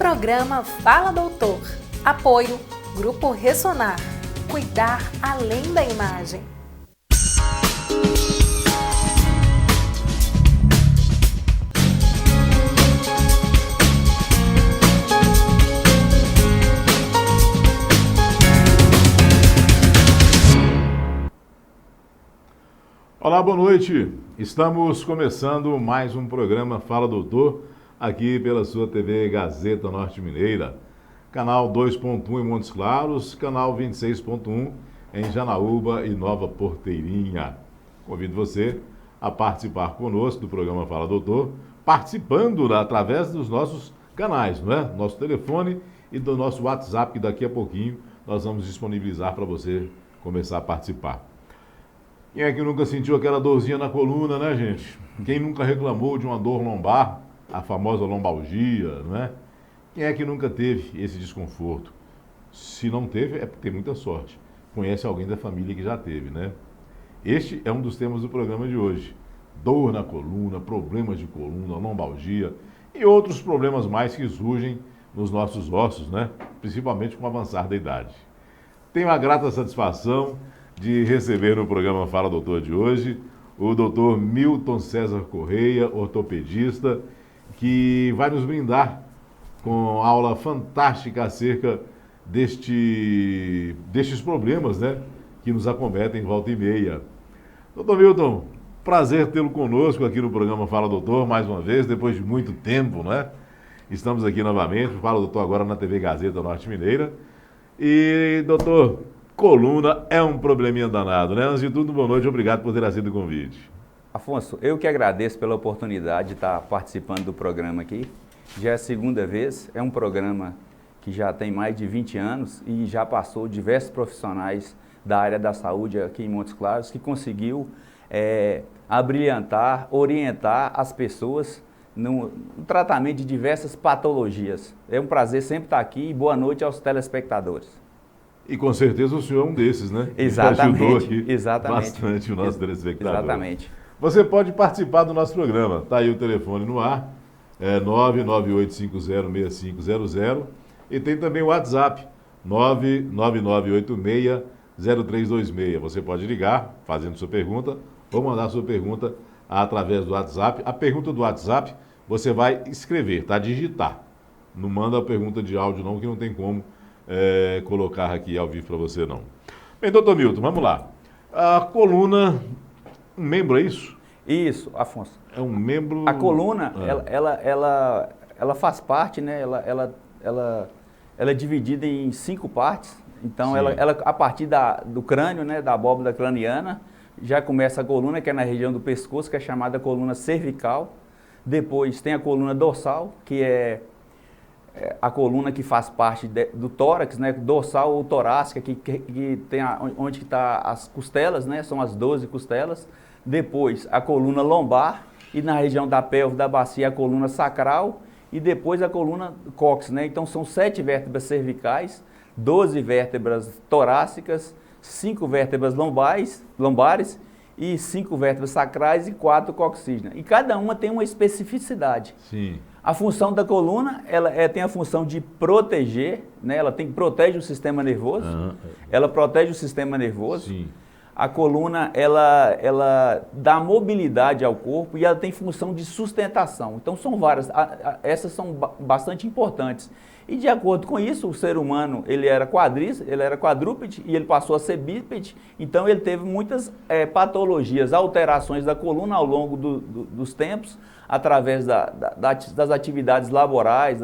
Programa Fala Doutor. Apoio Grupo Ressonar. Cuidar além da imagem. Olá, boa noite. Estamos começando mais um programa Fala Doutor, aqui pela sua TV Gazeta Norte Mineira, canal 2.1 em Montes Claros, canal 26.1 em Janaúba e Nova Porteirinha. Convido você a participar conosco do programa Fala Doutor, participando através dos nossos canais, não é? Nosso telefone e do nosso WhatsApp, que daqui a pouquinho nós vamos disponibilizar para você começar a participar. Quem é que nunca sentiu aquela dorzinha na coluna, né, gente? Quem nunca reclamou de uma dor lombar, a famosa lombalgia, não é? Quem é que nunca teve esse desconforto? Se não teve, é porque tem muita sorte. Conhece alguém da família que já teve, né? Este é um dos temas do programa de hoje. Dor na coluna, problemas de coluna, lombalgia e outros problemas mais que surgem nos nossos ossos, né? Principalmente com o avançar da idade. Tenho a grata satisfação de receber no programa Fala Doutor de hoje o Dr. Milton César Correia, ortopedista, que vai nos brindar com aula fantástica acerca destes problemas, né, que nos acometem volta e meia. Dr. Milton, prazer tê-lo conosco aqui no programa Fala Doutor, mais uma vez, depois de muito tempo, né? Estamos aqui novamente, Fala Doutor agora na TV Gazeta Norte Mineira. E, doutor, coluna é um probleminha danado, né? Antes de tudo, boa noite, obrigado por ter aceito o convite. Afonso, eu que agradeço pela oportunidade de estar participando do programa aqui. Já é a segunda vez, é um programa que já tem mais de 20 anos e já passou diversos profissionais da área da saúde aqui em Montes Claros que conseguiu abrilhantar, orientar as pessoas no tratamento de diversas patologias. É um prazer sempre estar aqui e boa noite aos telespectadores. E com certeza o senhor é um desses, né? Exatamente. Que ajudou aqui Exatamente. bastante o nosso telespectador. Exatamente. Você pode participar do nosso programa. Está aí o telefone no ar, 998506500. E tem também o WhatsApp, 999860326. Você pode ligar fazendo sua pergunta ou mandar sua pergunta através do WhatsApp. A pergunta do WhatsApp você vai escrever, tá? Digitar. Não manda a pergunta de áudio não, que não tem como colocar aqui ao vivo para você não. Bem, doutor Milton, vamos lá. A coluna, um membro, é isso? Isso, Afonso. É um membro... A coluna, ela faz parte, né? Ela é dividida em 5 partes. Então, ela a partir do crânio, né? Da abóbora craniana, já começa a coluna, que é na região do pescoço, que é chamada coluna cervical. Depois tem a coluna dorsal, que é a coluna que faz parte do tórax, né, dorsal ou torácica, que tem onde está as costelas, né, são as 12 costelas. Depois a coluna lombar e na região da pelve, da bacia, a coluna sacral e depois a coluna cóccix, né. Então são 7 vértebras cervicais, 12 vértebras torácicas, 5 vértebras lombares e 5 vértebras sacrais e 4 coccígeas. E cada uma tem uma especificidade. Sim. A função da coluna, ela tem a função de proteger, né? Ela protege o sistema nervoso, ela protege o sistema nervoso. Sim. A coluna, ela dá mobilidade ao corpo e ela tem função de sustentação. Então são várias, essas são bastante importantes. E de acordo com isso, o ser humano, ele era quadrúpede e ele passou a ser bípede, então ele teve muitas patologias, alterações da coluna ao longo dos tempos, através das atividades laborais,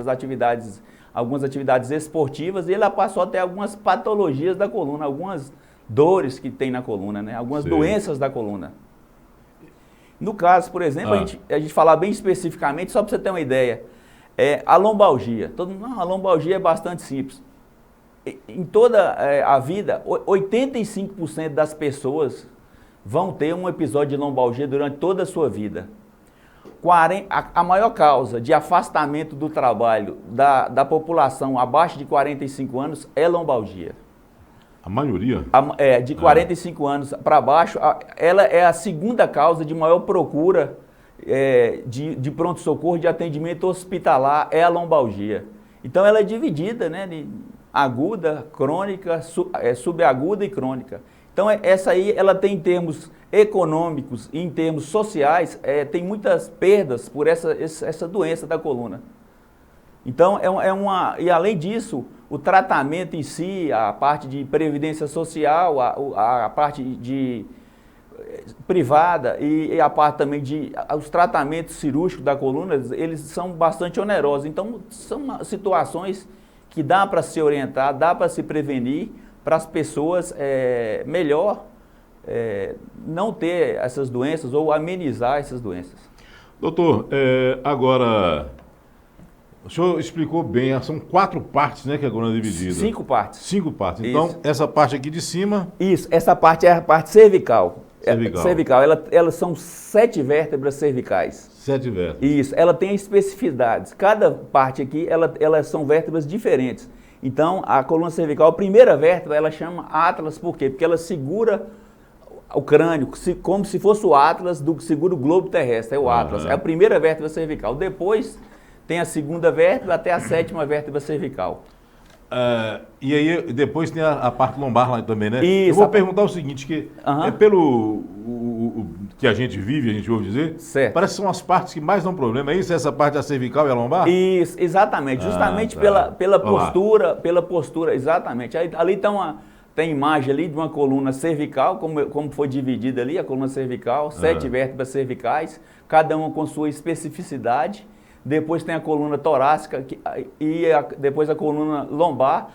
algumas atividades esportivas, e ele passou a ter algumas patologias da coluna, algumas dores que tem na coluna, né? Algumas doenças da coluna. No caso, por exemplo, a gente falar bem especificamente, só para você ter uma ideia, a lombalgia. A lombalgia é bastante simples. Em toda a vida, 85% das pessoas vão ter um episódio de lombalgia durante toda a sua vida. A maior causa de afastamento do trabalho da população abaixo de 45 anos é lombalgia. A maioria? De 45 anos para baixo, ela é a segunda causa de maior procura de pronto-socorro, de atendimento hospitalar, é a lombalgia. Então ela é dividida, né, de aguda, crônica, subaguda e crônica. Então essa aí, ela tem em termos econômicos e em termos sociais, tem muitas perdas por essa doença da coluna. Então e além disso, o tratamento em si, a parte de previdência social, a parte de privada e a parte também os tratamentos cirúrgicos da coluna, eles são bastante onerosos. Então são situações que dá para se orientar, dá para se prevenir, para as pessoas melhor não ter essas doenças ou amenizar essas doenças. Doutor, agora, o senhor explicou bem, são 4 partes, né, que a coluna é dividida. 5 partes. 5 partes. Então, Isso. essa parte aqui de cima... Isso, essa parte é a parte cervical. Cervical. Elas são 7 vértebras cervicais. 7 vértebras. Isso, ela tem especificidades. Cada parte aqui, elas são vértebras diferentes. Então, a coluna cervical, a primeira vértebra, ela chama Atlas, por quê? Porque ela segura o crânio, como se fosse o Atlas do que segura o globo terrestre, é o Atlas. É a primeira vértebra cervical. Depois, tem a segunda vértebra até a 7ª vértebra cervical. E aí, depois tem a parte lombar lá também, né? Isso, eu vou perguntar o seguinte, que pelo que a gente vive, a gente ouve dizer, certo, parece que são as partes que mais dão problema. É isso, essa parte da cervical e a lombar? Isso, exatamente. Justamente pela postura, exatamente. Aí, ali tem imagem ali de uma coluna cervical, como foi dividida ali, a coluna cervical, 7 vértebras cervicais, cada uma com sua especificidade. Depois tem a coluna torácica depois a coluna lombar,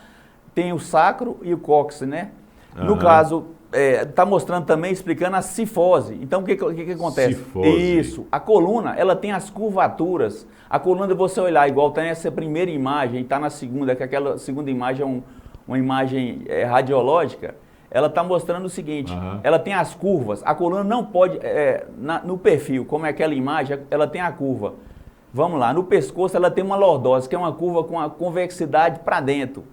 tem o sacro e o cóccix, né? No caso, está mostrando também, explicando a cifose. Então, o que acontece? Cifose. Isso. A coluna, ela tem as curvaturas. A coluna, você olhar, igual tem essa primeira imagem, está na segunda, que aquela segunda imagem é uma imagem radiológica, ela está mostrando o seguinte, ela tem as curvas. A coluna não pode, no perfil, como é aquela imagem, ela tem a curva. Vamos lá, no pescoço ela tem uma lordose, que é uma curva com a convexidade para dentro.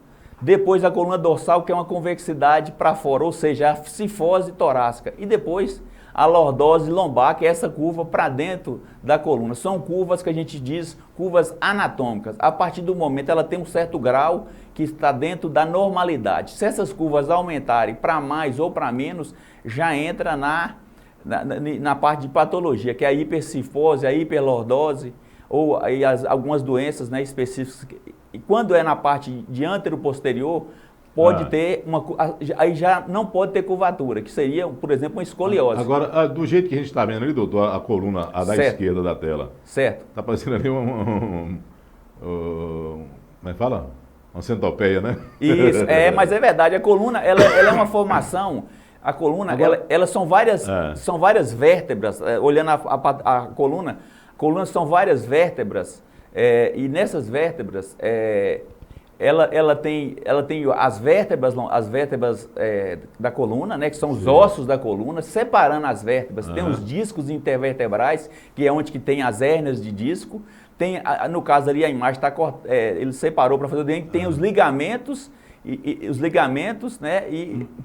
Depois a coluna dorsal, que é uma convexidade para fora, ou seja, a cifose torácica. E depois a lordose lombar, que é essa curva para dentro da coluna. São curvas que a gente diz curvas anatômicas. A partir do momento ela tem um certo grau que está dentro da normalidade. Se essas curvas aumentarem para mais ou para menos, já entra na parte de patologia, que é a hipercifose, a hiperlordose, ou aí algumas doenças, né, específicas. E quando é na parte de antero-posterior, pode ter aí já não pode ter curvatura, que seria, por exemplo, uma escoliose. Agora, do jeito que a gente está vendo ali, doutor, a coluna da esquerda da tela. Certo. Está parecendo ali como é que fala? Uma centopeia, né? Isso, mas é verdade. A coluna, ela é uma formação. A coluna, elas são várias vértebras. Olhando a coluna são várias vértebras. E nessas vértebras, ela tem as vértebras da coluna, né, que são os ossos da coluna, separando as vértebras. Tem os discos intervertebrais, que é onde que tem as hérnias de disco. Tem, no caso ali, a imagem está ele separou para fazer o dente, tem os ligamentos, os ligamentos, né,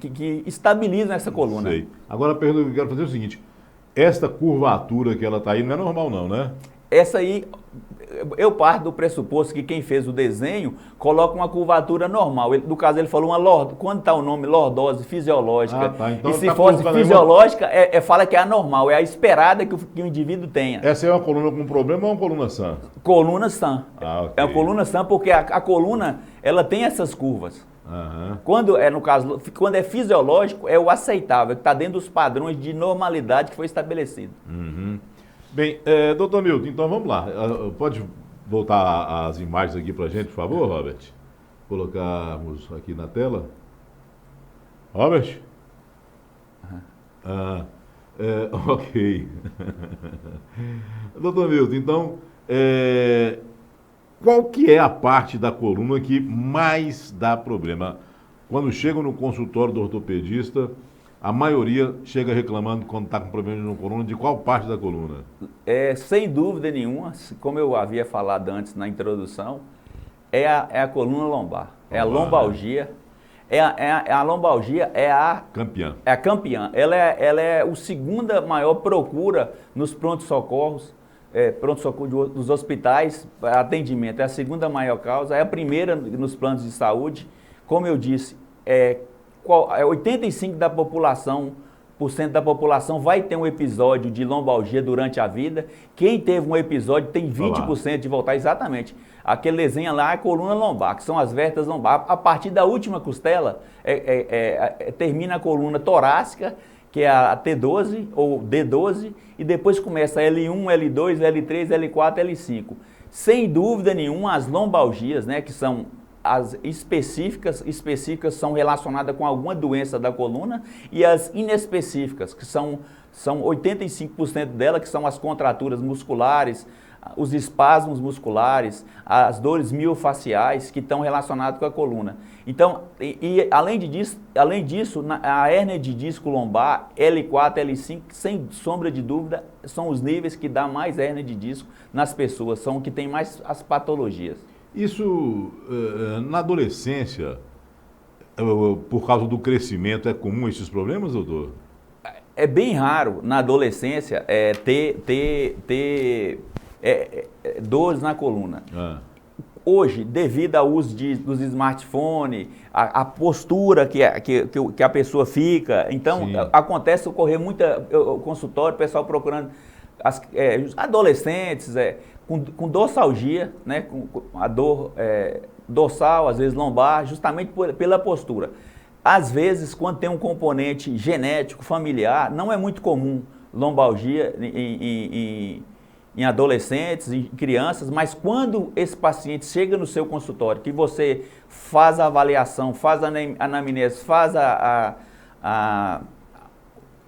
que estabilizam essa coluna. Sei. Agora a pergunta que eu quero fazer é o seguinte, esta curvatura que ela está aí não é normal não, né? Essa aí, eu parto do pressuposto que quem fez o desenho coloca uma curvatura normal. No caso, ele falou quando está o nome lordose fisiológica. Então, e se fosse fisiológica, fala que é anormal, é a esperada que o indivíduo tenha. Essa é uma coluna com problema ou uma coluna sã? Coluna sã. Okay. É uma coluna sã porque a coluna, ela tem essas curvas. Quando quando é fisiológico, é o aceitável, que está dentro dos padrões de normalidade que foi estabelecido. Bem, doutor Milton, então vamos lá. Pode voltar as imagens aqui para a gente, por favor, Robert? Colocarmos aqui na tela. Robert? Ok. Doutor Milton, então, qual que é a parte da coluna que mais dá problema? Quando chegam no consultório do ortopedista, a maioria chega reclamando quando está com problema na coluna, de qual parte da coluna? Sem dúvida nenhuma, como eu havia falado antes na introdução, é a coluna lombar. É a lombalgia. A lombalgia é a campeã. É a campeã. Ela é a segunda maior procura nos prontos-socorros, pronto-socorro dos hospitais, atendimento é a segunda maior causa, é a primeira nos planos de saúde. Como eu disse, 85% da população vai ter um episódio de lombalgia durante a vida. Quem teve um episódio tem 20% de voltar, exatamente. Aquele desenho lá é a coluna lombar, que são as vértebras lombar. A partir da última costela, termina a coluna torácica, que é a T12 ou D12, e depois começa L1, L2, L3, L4, L5. Sem dúvida nenhuma, as lombalgias, né, que são as específicas são relacionadas com alguma doença da coluna, e as inespecíficas, que são 85% delas, que são as contraturas musculares, os espasmos musculares, as dores miofaciais, que estão relacionadas com a coluna. Então, além disso, a hérnia de disco lombar, L4, L5, sem sombra de dúvida, são os níveis que dá mais hérnia de disco nas pessoas, são os que têm mais as patologias. Isso, na adolescência, por causa do crescimento, é comum esses problemas, doutor? É bem raro na adolescência ter dores na coluna. Hoje, devido ao uso dos smartphones, a postura que a pessoa fica, então acontece ocorrer o consultório, o pessoal procurando adolescentes com dorsalgia, né, com a dor dorsal, às vezes lombar, justamente pela postura. Às vezes, quando tem um componente genético, familiar, não é muito comum lombalgia em adolescentes, em crianças, mas quando esse paciente chega no seu consultório, que você faz a avaliação, faz a anamnese, faz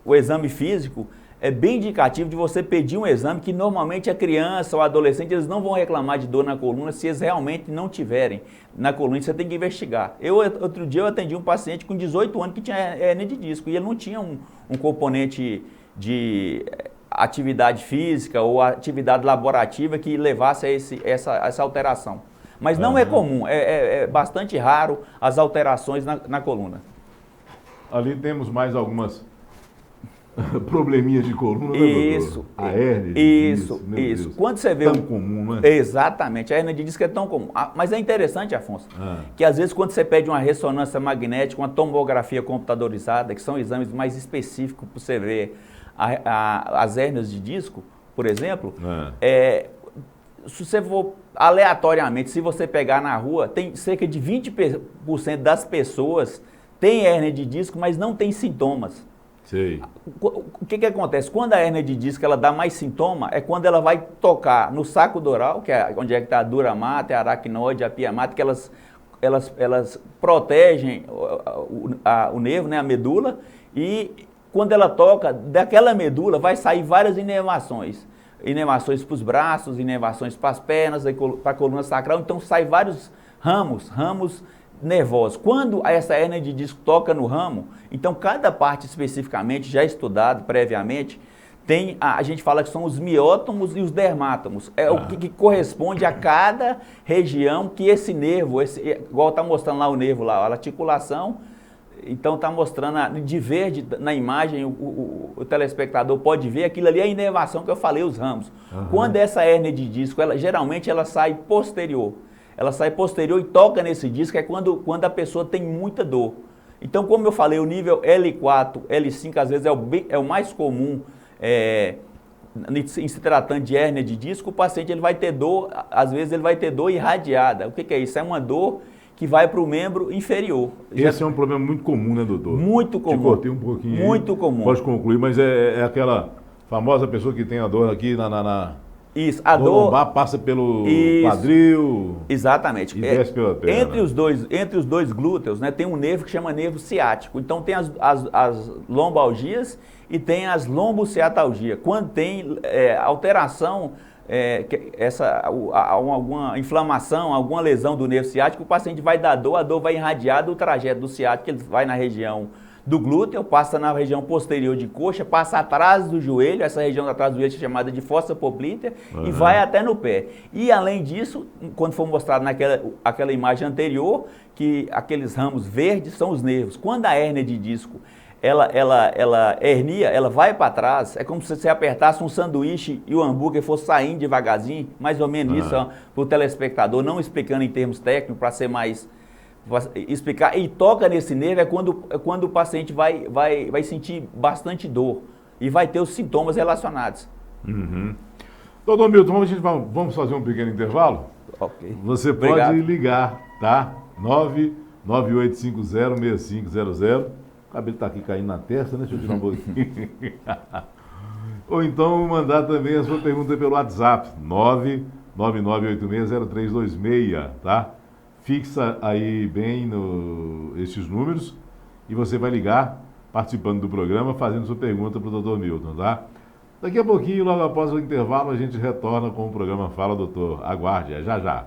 o exame físico, é bem indicativo de você pedir um exame que normalmente a criança ou adolescente, eles não vão reclamar de dor na coluna se eles realmente não tiverem na coluna, você tem que investigar. Outro dia eu atendi um paciente com 18 anos que tinha hérnia de disco e ele não tinha um componente de atividade física ou atividade laborativa que levasse a essa alteração. Mas não é comum, é bastante raro as alterações na coluna. Ali temos mais algumas probleminha de coluna, né, isso, a hérnia de isso. Deus. Quando você vê tão comum, não é? Exatamente, a hérnia de disco é tão comum. Mas é interessante, Afonso, que às vezes quando você pede uma ressonância magnética, uma tomografia computadorizada, que são exames mais específicos para você ver as hérnias de disco, por exemplo, se você for aleatoriamente, se você pegar na rua, tem cerca de 20% das pessoas tem hérnia de disco, mas não tem sintomas. Sei. O que acontece? Quando a hérnia de disco ela dá mais sintoma, é quando ela vai tocar no saco dural, que é onde está a dura mata, a aracnoide, a pia mata, que elas protegem o nervo, né, a medula, e quando ela toca, daquela medula vai sair várias inervações. Inervações para os braços, inervações para as pernas, para a coluna sacral, então sai vários ramos nervosos. Quando essa hérnia de disco toca no ramo, então cada parte especificamente, já estudado previamente, a gente fala que são os miótomos e os dermátomos. É o que corresponde a cada região que esse nervo, igual está mostrando lá o nervo, lá, a articulação, então está mostrando de verde na imagem, o telespectador pode ver, aquilo ali é a inervação que eu falei, os ramos. Quando essa hérnia de disco, geralmente ela sai posterior. Ela sai posterior e toca nesse disco, é quando a pessoa tem muita dor. Então, como eu falei, o nível L4, L5, às vezes é o mais comum em se tratando de hérnia de disco. O paciente ele vai ter dor, às vezes ele vai ter dor irradiada. O que é isso? É uma dor que vai para o membro inferior. Esse é um problema muito comum, né, doutor? Muito comum. Te cortei um pouquinho. Muito comum. Pode concluir, mas é aquela famosa pessoa que tem a dor aqui Isso, a dor lombar passa pelo quadril. Exatamente. E desce pela perna. Entre os dois glúteos, né, tem um nervo que chama nervo ciático. Então tem as lombalgias e tem as lombociatalgias. Quando tem alteração, alguma inflamação, alguma lesão do nervo ciático, o paciente vai dar dor, a dor vai irradiar do trajeto do ciático, ele vai na região do glúteo, passa na região posterior de coxa, passa atrás do joelho, essa região atrás do joelho é chamada de fossa poplítea, e vai até no pé. E além disso, quando for mostrado naquela imagem anterior, que aqueles ramos verdes são os nervos. Quando a hérnia de disco ela hernia, ela vai para trás, é como se você apertasse um sanduíche e o hambúrguer fosse saindo devagarzinho, mais ou menos isso, para o telespectador, não explicando em termos técnicos, para ser mais... explicar, e toca nesse nervo é quando o paciente vai sentir bastante dor e vai ter os sintomas relacionados. Uhum. Doutor Milton, vamos fazer um pequeno intervalo? Ok. Você Obrigado. pode ligar, tá? 998506500. O cabelo está aqui caindo na testa, né? Deixa eu tirar um pouquinho. Ou então mandar também a sua pergunta pelo WhatsApp, 999860326, tá? Fixa aí bem esses números e você vai ligar participando do programa, fazendo sua pergunta para o Dr. Milton, tá? Daqui a pouquinho, logo após o intervalo, a gente retorna com o programa Fala Doutor. Aguarde, é já já.